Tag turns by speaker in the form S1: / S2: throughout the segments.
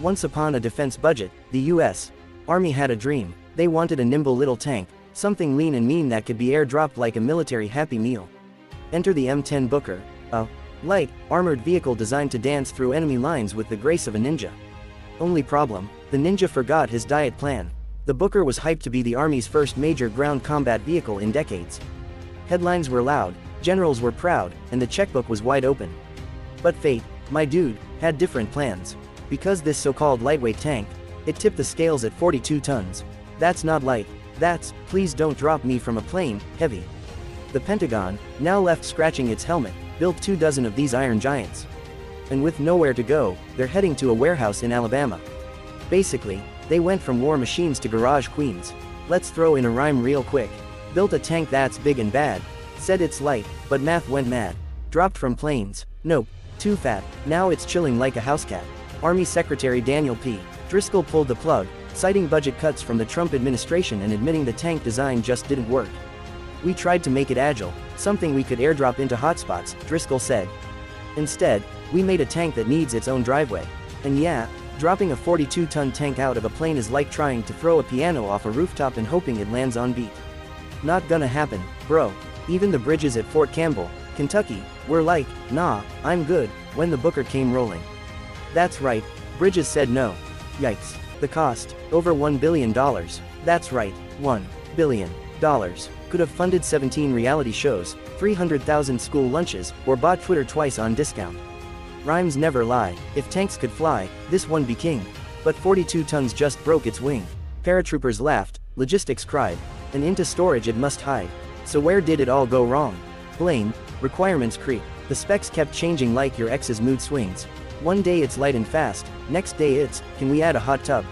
S1: Once upon a defense budget, the U.S. Army had a dream. They wanted a nimble little tank, something lean and mean that could be airdropped like a military Happy Meal. Enter the M10 Booker, a light, armored vehicle designed to dance through enemy lines with the grace of a ninja. Only problem, the ninja forgot his diet plan. The Booker was hyped to be the Army's first major ground combat vehicle in decades. Headlines were loud, generals were proud, and the checkbook was wide open. But fate, my dude, had different plans. Because this so-called lightweight tank, it tipped the scales at 42 tons. That's not light, that's, please don't drop me from a plane, heavy. The Pentagon, now left scratching its helmet, built 24 of these iron giants. And with nowhere to go, they're heading to a warehouse in Alabama. Basically, they went from war machines to garage queens. Let's throw in a rhyme real quick. Built a tank that's big and bad. Said it's light, but math went mad. Dropped from planes. Nope, too fat, now it's chilling like a house cat. Army Secretary Daniel P. Driscoll pulled the plug, citing budget cuts from the Trump administration and admitting the tank design just didn't work. We tried to make it agile, something we could airdrop into hotspots, Driscoll said. Instead, we made a tank that needs its own driveway. And yeah, dropping a 42-ton tank out of a plane is like trying to throw a piano off a rooftop and hoping it lands on beat. Not gonna happen, bro. Even the bridges at Fort Campbell, Kentucky, were like, nah, I'm good, when the Booker came rolling. That's right, bridges said no. Yikes. The cost, over $1 billion. That's right, $1 billion. Could have funded 17 reality shows, 300,000 school lunches, or bought Twitter twice on discount. Rhymes never lie. If tanks could fly, this one be king. But 42 tons just broke its wing. Paratroopers laughed, logistics cried, and into storage it must hide. So where did it all go wrong? Blame, requirements creep. The specs kept changing like your ex's mood swings. One day it's light and fast, next day it's, can we add a hot tub?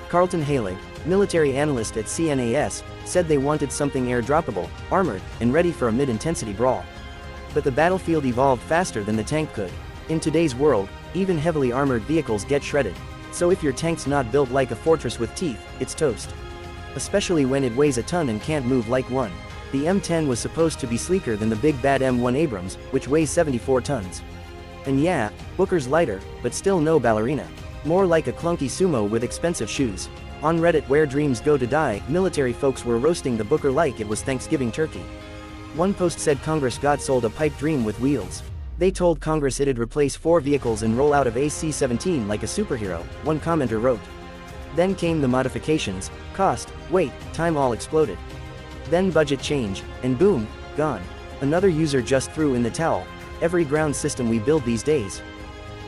S1: Carlton Halig, military analyst at CNAS, said they wanted something airdroppable, armored, and ready for a mid-intensity brawl. But the battlefield evolved faster than the tank could. In today's world, even heavily armored vehicles get shredded. So if your tank's not built like a fortress with teeth, it's toast. Especially when it weighs a ton and can't move like one. The M10 was supposed to be sleeker than the big bad M1 Abrams, which weighs 74 tons. And yeah, Booker's lighter, but still no ballerina. More like a clunky sumo with expensive shoes. On Reddit, where dreams go to die, military folks were roasting the Booker like it was Thanksgiving turkey. One post said Congress got sold a pipe dream with wheels. They told Congress it'd replace 4 vehicles and roll out of AC-17 like a superhero, one commenter wrote. Then came the modifications, cost, weight, time all exploded. Then budget change, and boom, gone. Another user just threw in the towel. Every ground system we build these days.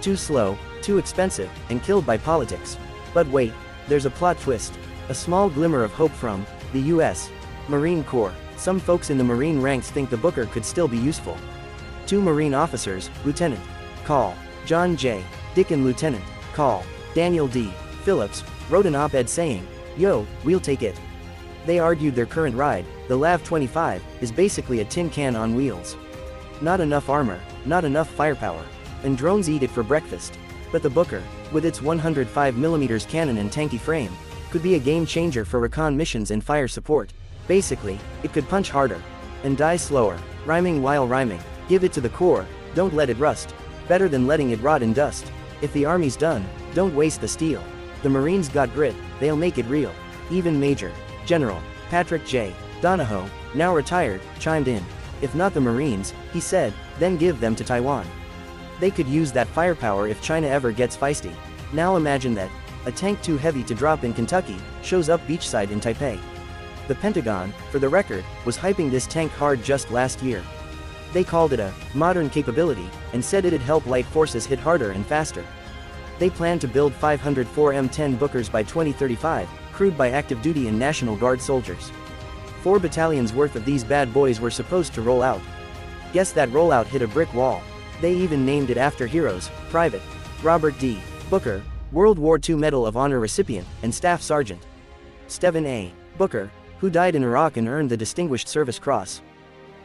S1: Too slow, too expensive, and killed by politics. But wait, there's a plot twist. A small glimmer of hope from the U.S. Marine Corps. Some folks in the Marine ranks think the Booker could still be useful. 2 Marine officers, Lieutenant Col. John J. Dick and Lieutenant Col. Daniel D. Phillips, wrote an op-ed saying, "Yo, we'll take it." They argued their current ride, the LAV-25, is basically a tin can on wheels. Not enough armor, not enough firepower, and drones eat it for breakfast. But the Booker, with its 105mm cannon and tanky frame, could be a game changer for recon missions and fire support. Basically, it could punch harder and die slower, rhyming while rhyming. Give it to the Corps, don't let it rust. Better than letting it rot in dust. If the Army's done, don't waste the steel. The Marines got grit, they'll make it real. Even Major General Patrick J. Donahoe, now retired, chimed in. If not the Marines, he said, then give them to Taiwan. They could use that firepower if China ever gets feisty. Now imagine that, a tank too heavy to drop in Kentucky, shows up beachside in Taipei. The Pentagon, for the record, was hyping this tank hard just last year. They called it a modern capability, and said it'd help light forces hit harder and faster. They plan to build 504 M10 Bookers by 2035, crewed by active duty and National Guard soldiers. 4 battalions worth of these bad boys were supposed to roll out. Guess that rollout hit a brick wall. They even named it after heroes, Private Robert D. Booker, World War II Medal of Honor recipient, and Staff Sergeant Stephen A. Booker, who died in Iraq and earned the Distinguished Service Cross.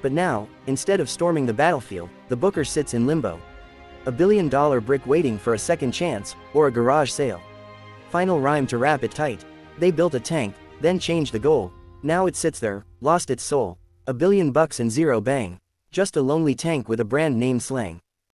S1: But now, instead of storming the battlefield, the Booker sits in limbo. $1 billion brick waiting for a second chance, or a garage sale. Final rhyme to wrap it tight. They built a tank, then changed the goal. Now it sits there, lost its soul. $1 billion and zero bang. Just a lonely tank with a brand name slang.